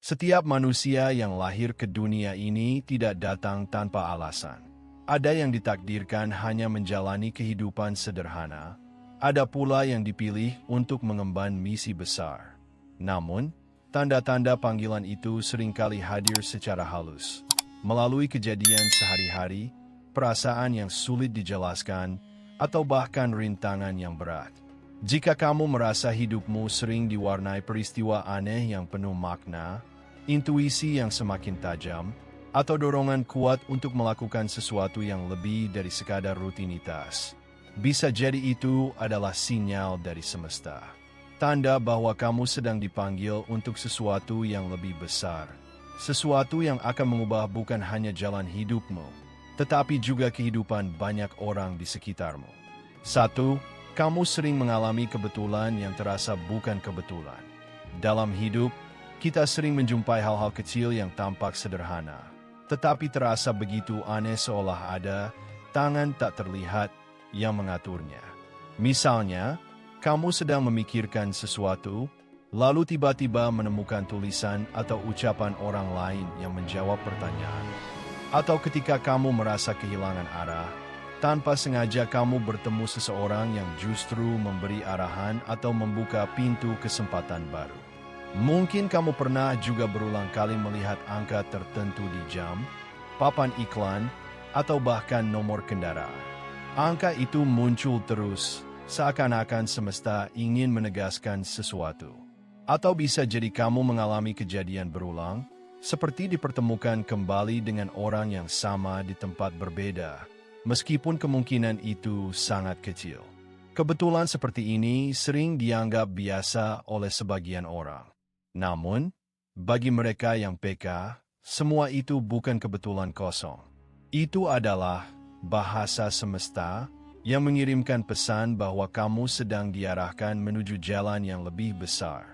Setiap manusia yang lahir ke dunia ini tidak datang tanpa alasan. Ada yang ditakdirkan hanya menjalani kehidupan sederhana, ada pula yang dipilih untuk mengemban misi besar. Namun, tanda-tanda panggilan itu seringkali hadir secara halus, melalui kejadian sehari-hari, perasaan yang sulit dijelaskan, atau bahkan rintangan yang berat. Jika kamu merasa hidupmu sering diwarnai peristiwa aneh yang penuh makna, intuisi yang semakin tajam, atau dorongan kuat untuk melakukan sesuatu yang lebih dari sekadar rutinitas, bisa jadi itu adalah sinyal dari semesta. Tanda bahwa kamu sedang dipanggil untuk sesuatu yang lebih besar. Sesuatu yang akan mengubah bukan hanya jalan hidupmu, tetapi juga kehidupan banyak orang di sekitarmu. 1. Kamu sering mengalami kebetulan yang terasa bukan kebetulan. Dalam hidup, kita sering menjumpai hal-hal kecil yang tampak sederhana, tetapi terasa begitu aneh seolah ada tangan tak terlihat yang mengaturnya. Misalnya, kamu sedang memikirkan sesuatu, lalu tiba-tiba menemukan tulisan atau ucapan orang lain yang menjawab pertanyaan. Atau ketika kamu merasa kehilangan arah, tanpa sengaja kamu bertemu seseorang yang justru memberi arahan atau membuka pintu kesempatan baru. Mungkin kamu pernah juga berulang kali melihat angka tertentu di jam, papan iklan, atau bahkan nomor kendaraan. Angka itu muncul terus, seakan-akan semesta ingin menegaskan sesuatu. Atau bisa jadi kamu mengalami kejadian berulang, seperti dipertemukan kembali dengan orang yang sama di tempat berbeda, meskipun kemungkinan itu sangat kecil. Kebetulan seperti ini sering dianggap biasa oleh sebagian orang. Namun, bagi mereka yang peka, semua itu bukan kebetulan kosong. Itu adalah bahasa semesta yang mengirimkan pesan bahwa kamu sedang diarahkan menuju jalan yang lebih besar.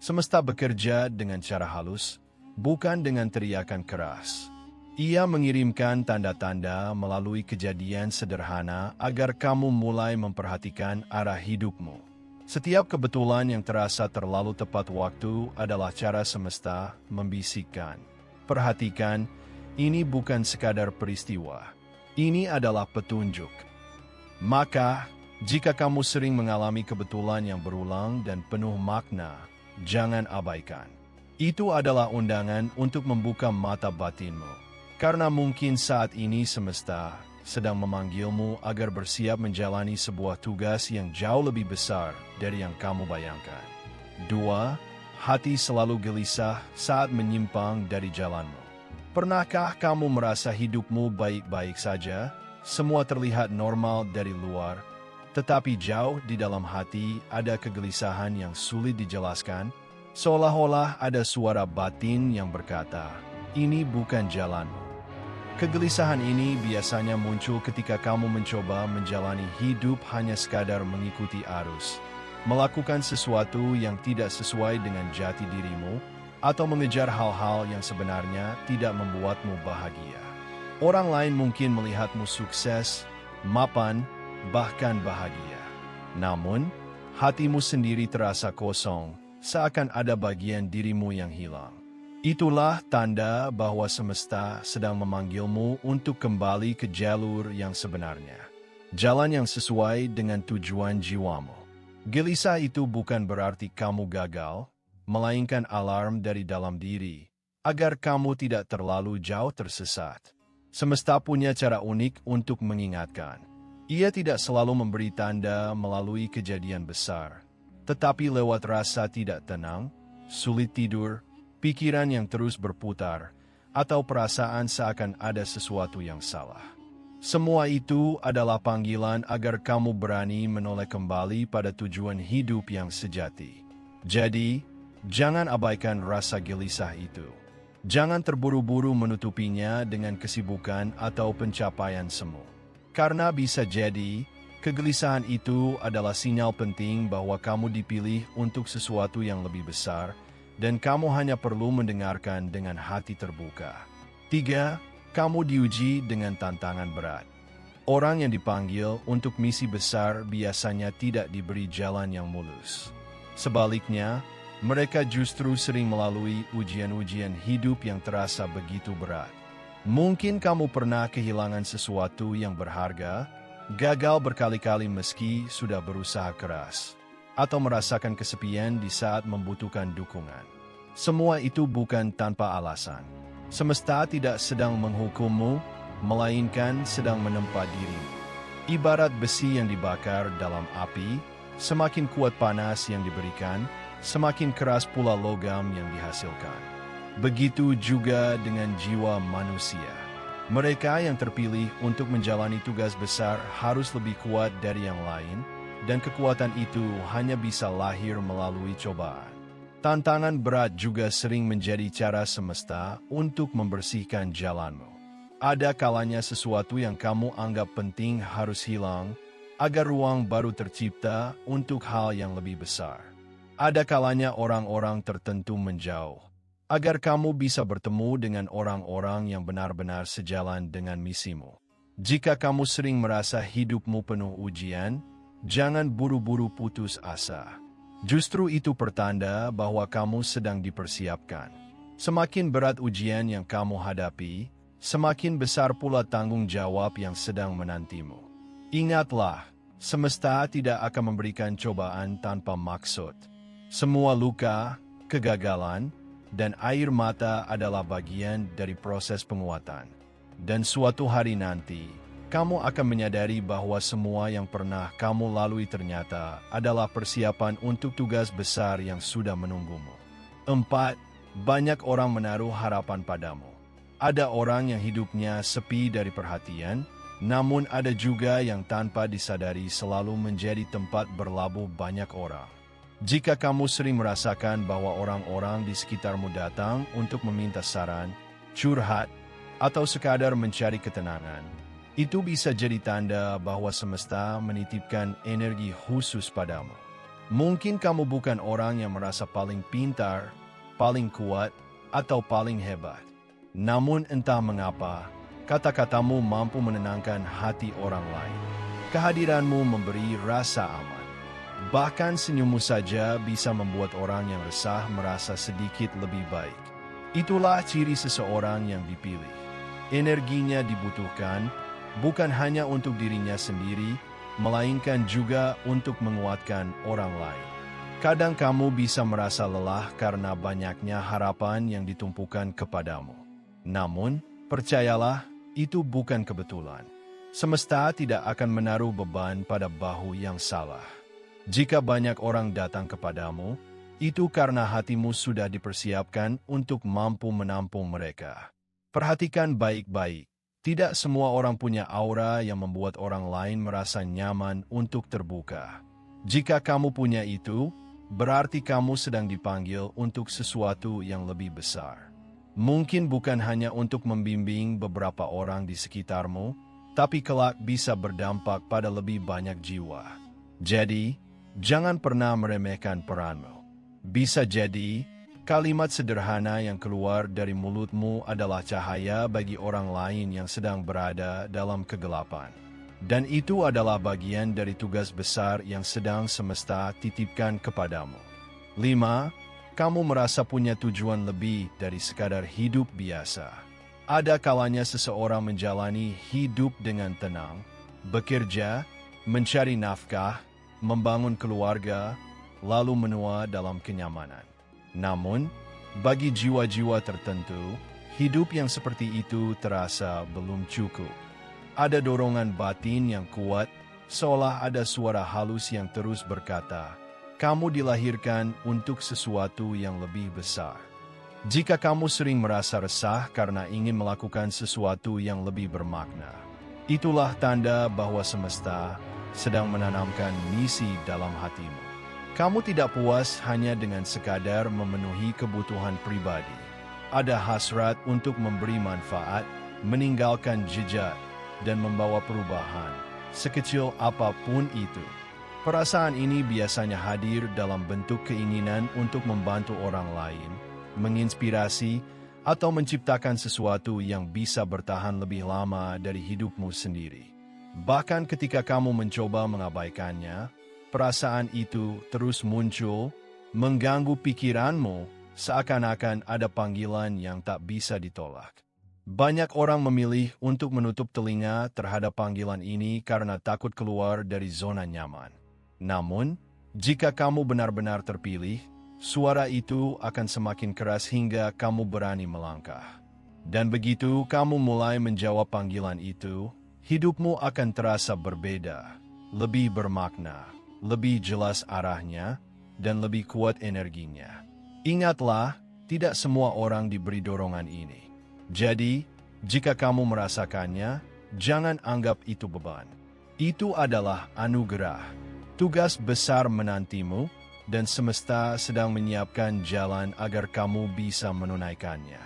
Semesta bekerja dengan cara halus, bukan dengan teriakan keras. Ia mengirimkan tanda-tanda melalui kejadian sederhana agar kamu mulai memperhatikan arah hidupmu. Setiap kebetulan yang terasa terlalu tepat waktu adalah cara semesta membisikkan. Perhatikan, ini bukan sekadar peristiwa. Ini adalah petunjuk. Maka, jika kamu sering mengalami kebetulan yang berulang dan penuh makna, jangan abaikan. Itu adalah undangan untuk membuka mata batinmu. Karena mungkin saat ini semesta sedang memanggilmu agar bersiap menjalani sebuah tugas yang jauh lebih besar dari yang kamu bayangkan. 2. Hati selalu gelisah saat menyimpang dari jalanmu. Pernahkah kamu merasa hidupmu baik-baik saja? Semua terlihat normal dari luar, tetapi jauh di dalam hati ada kegelisahan yang sulit dijelaskan, seolah-olah ada suara batin yang berkata, "Ini bukan jalanmu." Kegelisahan ini biasanya muncul ketika kamu mencoba menjalani hidup hanya sekadar mengikuti arus, melakukan sesuatu yang tidak sesuai dengan jati dirimu, atau mengejar hal-hal yang sebenarnya tidak membuatmu bahagia. Orang lain mungkin melihatmu sukses, mapan, bahkan bahagia. Namun, hatimu sendiri terasa kosong, seakan ada bagian dirimu yang hilang. Itulah tanda bahwa semesta sedang memanggilmu untuk kembali ke jalur yang sebenarnya. Jalan yang sesuai dengan tujuan jiwamu. Gelisah itu bukan berarti kamu gagal, melainkan alarm dari dalam diri, agar kamu tidak terlalu jauh tersesat. Semesta punya cara unik untuk mengingatkan. Ia tidak selalu memberi tanda melalui kejadian besar, tetapi lewat rasa tidak tenang, sulit tidur, pikiran yang terus berputar, atau perasaan seakan ada sesuatu yang salah. Semua itu adalah panggilan agar kamu berani menoleh kembali pada tujuan hidup yang sejati. Jadi, jangan abaikan rasa gelisah itu. Jangan terburu-buru menutupinya dengan kesibukan atau pencapaian semu. Karena bisa jadi, kegelisahan itu adalah sinyal penting bahwa kamu dipilih untuk sesuatu yang lebih besar, dan kamu hanya perlu mendengarkan dengan hati terbuka. 3. Kamu diuji dengan tantangan berat. Orang yang dipanggil untuk misi besar biasanya tidak diberi jalan yang mulus. Sebaliknya, Mereka justru sering melalui ujian-ujian hidup yang terasa begitu berat. Mungkin kamu pernah kehilangan sesuatu yang berharga, gagal berkali-kali meski sudah berusaha keras, atau merasakan kesepian di saat membutuhkan dukungan. Semua itu bukan tanpa alasan. Semesta tidak sedang menghukummu, melainkan sedang menempa dirimu. Ibarat besi yang dibakar dalam api, semakin kuat panas yang diberikan, semakin keras pula logam yang dihasilkan. Begitu juga dengan jiwa manusia. Mereka yang terpilih untuk menjalani tugas besar harus lebih kuat dari yang lain, dan kekuatan itu hanya bisa lahir melalui cobaan. Tantangan berat juga sering menjadi cara semesta untuk membersihkan jalanmu. Ada kalanya sesuatu yang kamu anggap penting harus hilang, agar ruang baru tercipta untuk hal yang lebih besar. Ada kalanya orang-orang tertentu menjauh, agar kamu bisa bertemu dengan orang-orang yang benar-benar sejalan dengan misimu. Jika kamu sering merasa hidupmu penuh ujian, jangan buru-buru putus asa. Justru itu pertanda bahwa kamu sedang dipersiapkan. Semakin berat ujian yang kamu hadapi, semakin besar pula tanggung jawab yang sedang menantimu. Ingatlah, semesta tidak akan memberikan cobaan tanpa maksud. Semua luka, kegagalan, dan air mata adalah bagian dari proses penguatan. Dan suatu hari nanti, kamu akan menyadari bahwa semua yang pernah kamu lalui ternyata adalah persiapan untuk tugas besar yang sudah menunggumu. 4. Banyak orang menaruh harapan padamu. Ada orang yang hidupnya sepi dari perhatian, namun ada juga yang tanpa disadari selalu menjadi tempat berlabuh banyak orang. Jika kamu sering merasakan bahwa orang-orang di sekitarmu datang untuk meminta saran, curhat, atau sekadar mencari ketenangan, itu bisa jadi tanda bahwa semesta menitipkan energi khusus padamu. Mungkin kamu bukan orang yang merasa paling pintar, paling kuat, atau paling hebat. Namun entah mengapa, kata-katamu mampu menenangkan hati orang lain. Kehadiranmu memberi rasa aman. Bahkan senyummu saja bisa membuat orang yang resah merasa sedikit lebih baik. Itulah ciri seseorang yang dipilih. Energinya dibutuhkan, bukan hanya untuk dirinya sendiri, melainkan juga untuk menguatkan orang lain. Kadang kamu bisa merasa lelah karena banyaknya harapan yang ditumpukan kepadamu. Namun, percayalah, itu bukan kebetulan. Semesta tidak akan menaruh beban pada bahu yang salah. Jika banyak orang datang kepadamu, itu karena hatimu sudah dipersiapkan untuk mampu menampung mereka. Perhatikan baik-baik, tidak semua orang punya aura yang membuat orang lain merasa nyaman untuk terbuka. Jika kamu punya itu, berarti kamu sedang dipanggil untuk sesuatu yang lebih besar. Mungkin bukan hanya untuk membimbing beberapa orang di sekitarmu, tapi kelak bisa berdampak pada lebih banyak jiwa. Jadi, jangan pernah meremehkan peranmu. Bisa jadi, kalimat sederhana yang keluar dari mulutmu adalah cahaya bagi orang lain yang sedang berada dalam kegelapan. Dan itu adalah bagian dari tugas besar yang sedang semesta titipkan kepadamu. 5. Kamu merasa punya tujuan lebih dari sekadar hidup biasa. Ada kalanya seseorang menjalani hidup dengan tenang, bekerja, mencari nafkah, membangun keluarga, lalu menua dalam kenyamanan. Namun, bagi jiwa-jiwa tertentu, hidup yang seperti itu terasa belum cukup. Ada dorongan batin yang kuat, seolah ada suara halus yang terus berkata, "Kamu dilahirkan untuk sesuatu yang lebih besar." Jika kamu sering merasa resah karena ingin melakukan sesuatu yang lebih bermakna, itulah tanda bahwa semesta sedang menanamkan misi dalam hatimu. Kamu tidak puas hanya dengan sekadar memenuhi kebutuhan pribadi. Ada hasrat untuk memberi manfaat, meninggalkan jejak, dan membawa perubahan, sekecil apapun itu. Perasaan ini biasanya hadir dalam bentuk keinginan untuk membantu orang lain, menginspirasi, atau menciptakan sesuatu yang bisa bertahan lebih lama dari hidupmu sendiri. Bahkan ketika kamu mencoba mengabaikannya, perasaan itu terus muncul, mengganggu pikiranmu, seakan-akan ada panggilan yang tak bisa ditolak. Banyak orang memilih untuk menutup telinga terhadap panggilan ini karena takut keluar dari zona nyaman. Namun, jika kamu benar-benar terpilih, suara itu akan semakin keras hingga kamu berani melangkah. Dan begitu kamu mulai menjawab panggilan itu, hidupmu akan terasa berbeda, lebih bermakna, lebih jelas arahnya, dan lebih kuat energinya. Ingatlah, tidak semua orang diberi dorongan ini. Jadi, jika kamu merasakannya, jangan anggap itu beban. Itu adalah anugerah. Tugas besar menantimu, dan semesta sedang menyiapkan jalan agar kamu bisa menunaikannya.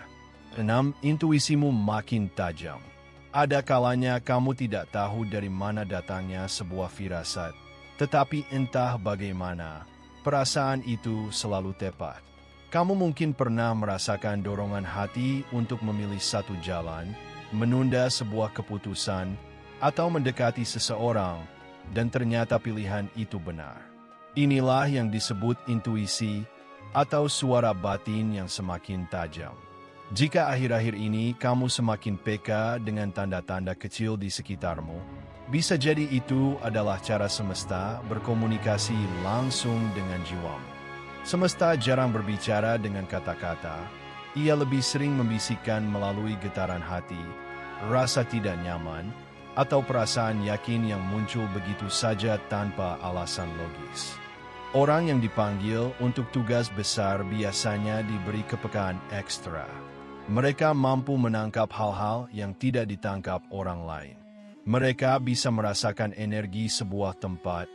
6. Intuisimu makin tajam. Ada kalanya kamu tidak tahu dari mana datangnya sebuah firasat, tetapi entah bagaimana, perasaan itu selalu tepat. Kamu mungkin pernah merasakan dorongan hati untuk memilih satu jalan, menunda sebuah keputusan, atau mendekati seseorang, dan ternyata pilihan itu benar. Inilah yang disebut intuisi atau suara batin yang semakin tajam. Jika akhir-akhir ini kamu semakin peka dengan tanda-tanda kecil di sekitarmu, bisa jadi itu adalah cara semesta berkomunikasi langsung dengan jiwamu. Semesta jarang berbicara dengan kata-kata, ia lebih sering membisikkan melalui getaran hati, rasa tidak nyaman, atau perasaan yakin yang muncul begitu saja tanpa alasan logis. Orang yang dipanggil untuk tugas besar biasanya diberi kepekaan ekstra. Mereka mampu menangkap hal-hal yang tidak ditangkap orang lain. Mereka bisa merasakan energi sebuah tempat,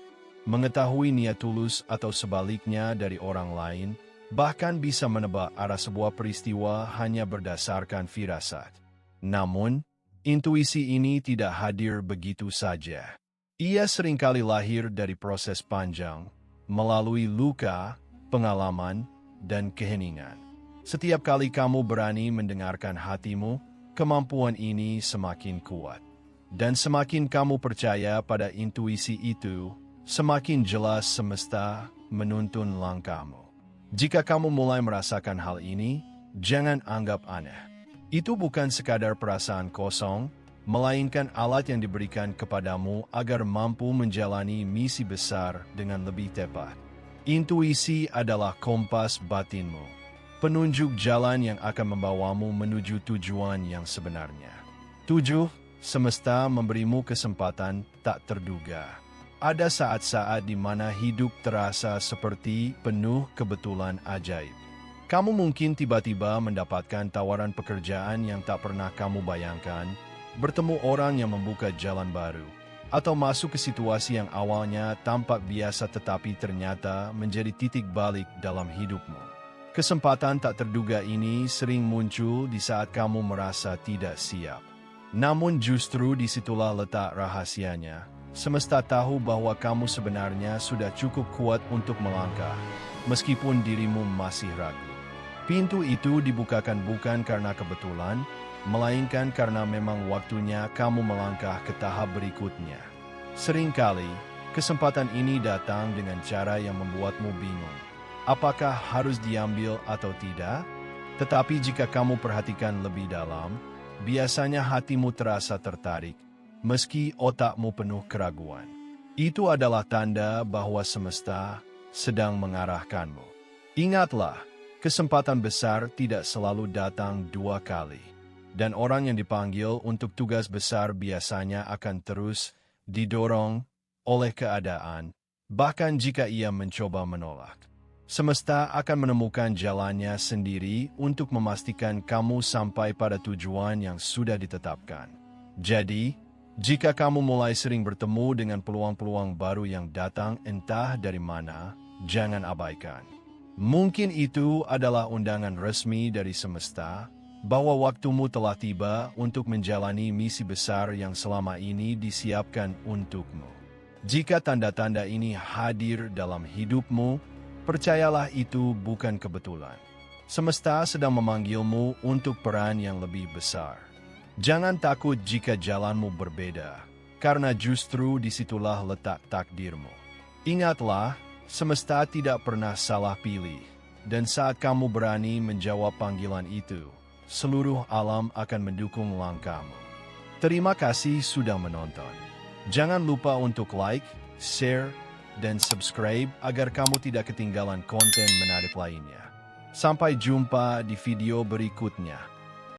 mengetahui niat tulus atau sebaliknya dari orang lain, bahkan bisa menebak arah sebuah peristiwa hanya berdasarkan firasat. Namun, intuisi ini tidak hadir begitu saja. Ia seringkali lahir dari proses panjang, melalui luka, pengalaman, dan keheningan. Setiap kali kamu berani mendengarkan hatimu, kemampuan ini semakin kuat. Dan semakin kamu percaya pada intuisi itu, semakin jelas semesta menuntun langkahmu. Jika kamu mulai merasakan hal ini, jangan anggap aneh. Itu bukan sekadar perasaan kosong, melainkan alat yang diberikan kepadamu agar mampu menjalani misi besar dengan lebih tepat. Intuisi adalah kompas batinmu, penunjuk jalan yang akan membawamu menuju tujuan yang sebenarnya. 7. Semesta memberimu kesempatan tak terduga. Ada saat-saat di mana hidup terasa seperti penuh kebetulan ajaib. Kamu mungkin tiba-tiba mendapatkan tawaran pekerjaan yang tak pernah kamu bayangkan, bertemu orang yang membuka jalan baru, atau masuk ke situasi yang awalnya tampak biasa tetapi ternyata menjadi titik balik dalam hidupmu. Kesempatan tak terduga ini sering muncul di saat kamu merasa tidak siap. Namun justru disitulah letak rahasianya. Semesta tahu bahwa kamu sebenarnya sudah cukup kuat untuk melangkah, meskipun dirimu masih ragu. Pintu itu dibukakan bukan karena kebetulan, melainkan karena memang waktunya kamu melangkah ke tahap berikutnya. Seringkali, kesempatan ini datang dengan cara yang membuatmu bingung. Apakah harus diambil atau tidak? Tetapi jika kamu perhatikan lebih dalam, biasanya hatimu terasa tertarik, meski otakmu penuh keraguan. Itu adalah tanda bahwa semesta sedang mengarahkanmu. Ingatlah, kesempatan besar tidak selalu datang dua kali, dan orang yang dipanggil untuk tugas besar biasanya akan terus didorong oleh keadaan, bahkan jika ia mencoba menolak. Semesta akan menemukan jalannya sendiri untuk memastikan kamu sampai pada tujuan yang sudah ditetapkan. Jadi, jika kamu mulai sering bertemu dengan peluang-peluang baru yang datang entah dari mana, jangan abaikan. Mungkin itu adalah undangan resmi dari semesta, bahwa waktumu telah tiba untuk menjalani misi besar yang selama ini disiapkan untukmu. Jika tanda-tanda ini hadir dalam hidupmu, percayalah itu bukan kebetulan. Semesta sedang memanggilmu untuk peran yang lebih besar. Jangan takut jika jalanmu berbeda, karena justru disitulah letak takdirmu. Ingatlah, Semesta tidak pernah salah pilih, dan saat kamu berani menjawab panggilan itu, seluruh alam akan mendukung langkahmu. Terima kasih sudah menonton. Jangan lupa untuk like, share, dan subscribe agar kamu tidak ketinggalan konten menarik lainnya. Sampai jumpa di video berikutnya.